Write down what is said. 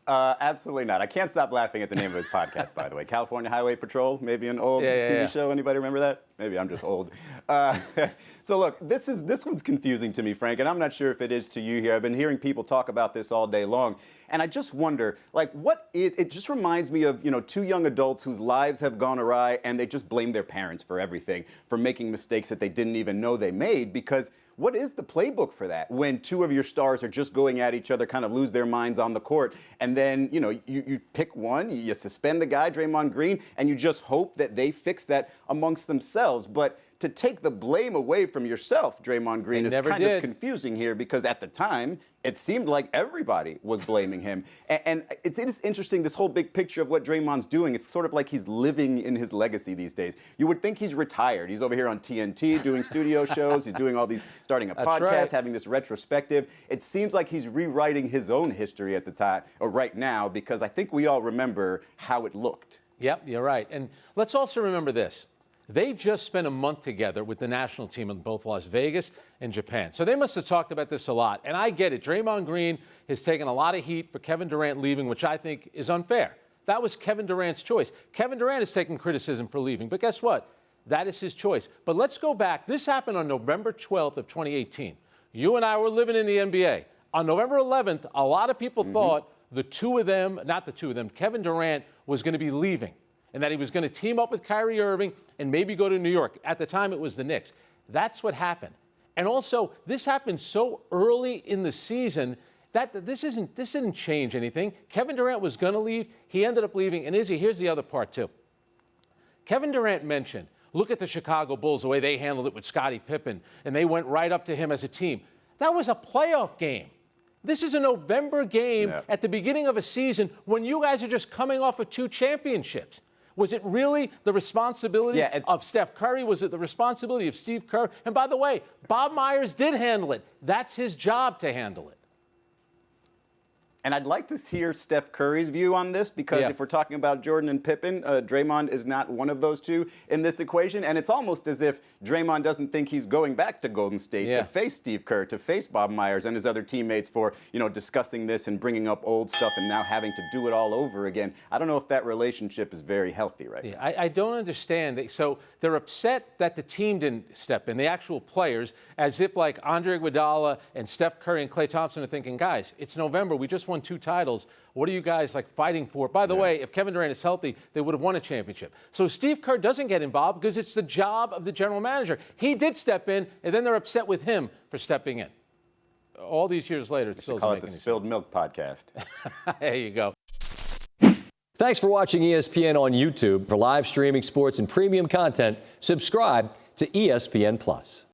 Absolutely not. I can't stop laughing at the name of his podcast, by the way. California Highway Patrol, maybe an old TV show. Anybody remember that? Maybe I'm just old. So look, this one's confusing to me, Frank, and I'm not sure if it is to you here. I've been hearing people talk about this all day long, and I just wonder, like, it just reminds me of, two young adults whose lives have gone awry, and they just blame their parents for everything, for making mistakes that they didn't even know they made, because what is the playbook for that when two of your stars are just going at each other, kind of lose their minds on the court, and then, you pick one, you suspend the guy, Draymond Green, and you just hope that they fix that amongst themselves. But to take the blame away from yourself, Draymond Green, is kind of confusing here, because at the time, it seemed like everybody was blaming him. And it is interesting, this whole big picture of what Draymond's doing. It's sort of like he's living in his legacy these days. You would think he's retired. He's over here on TNT doing studio shows. He's doing all these, starting a podcast, having this retrospective. It seems like he's rewriting his own history at the time, or right now, because I think we all remember how it looked. Yep, you're right. And let's also remember this. They just spent a month together with the national team in both Las Vegas and Japan. So they must have talked about this a lot. And I get it. Draymond Green has taken a lot of heat for Kevin Durant leaving, which I think is unfair. That was Kevin Durant's choice. Kevin Durant has taken criticism for leaving. But guess what? That is his choice. But let's go back. This happened on November 12th of 2018. You and I were living in the NBA. On November 11th, a lot of people thought Kevin Durant was going to be leaving, and that he was going to team up with Kyrie Irving and maybe go to New York. At the time, it was the Knicks. That's what happened. And also, this happened so early in the season that this didn't change anything. Kevin Durant was going to leave. He ended up leaving. And Izzy, here's the other part, too. Kevin Durant mentioned, look at the Chicago Bulls, the way they handled it with Scottie Pippen, and they went right up to him as a team. That was a playoff game. This is a November game at the beginning of a season when you guys are just coming off of 2 championships. Was it really the responsibility of Steph Curry? Was it the responsibility of Steve Kerr? And by the way, Bob Myers did handle it. That's his job to handle it. And I'd like to hear Steph Curry's view on this, because if we're talking about Jordan and Pippen, Draymond is not one of those two in this equation. And it's almost as if Draymond doesn't think he's going back to Golden State to face Steve Kerr, to face Bob Myers and his other teammates for, discussing this and bringing up old stuff and now having to do it all over again. I don't know if that relationship is very healthy right now. I don't understand. So they're upset that the team didn't step in, the actual players, as if like Andre Iguodala and Steph Curry and Klay Thompson are thinking, guys, it's November. We just won 2 titles. What are you guys fighting for? By the way, if Kevin Durant is healthy, they would have won a championship. So Steve Kerr doesn't get involved because it's the job of the general manager. He did step in, and then they're upset with him for stepping in. All these years later, it still doesn't make any sense. Call it the Spilled Milk Podcast. There you go. Thanks for watching ESPN on YouTube. For live streaming sports and premium content, subscribe to ESPN+.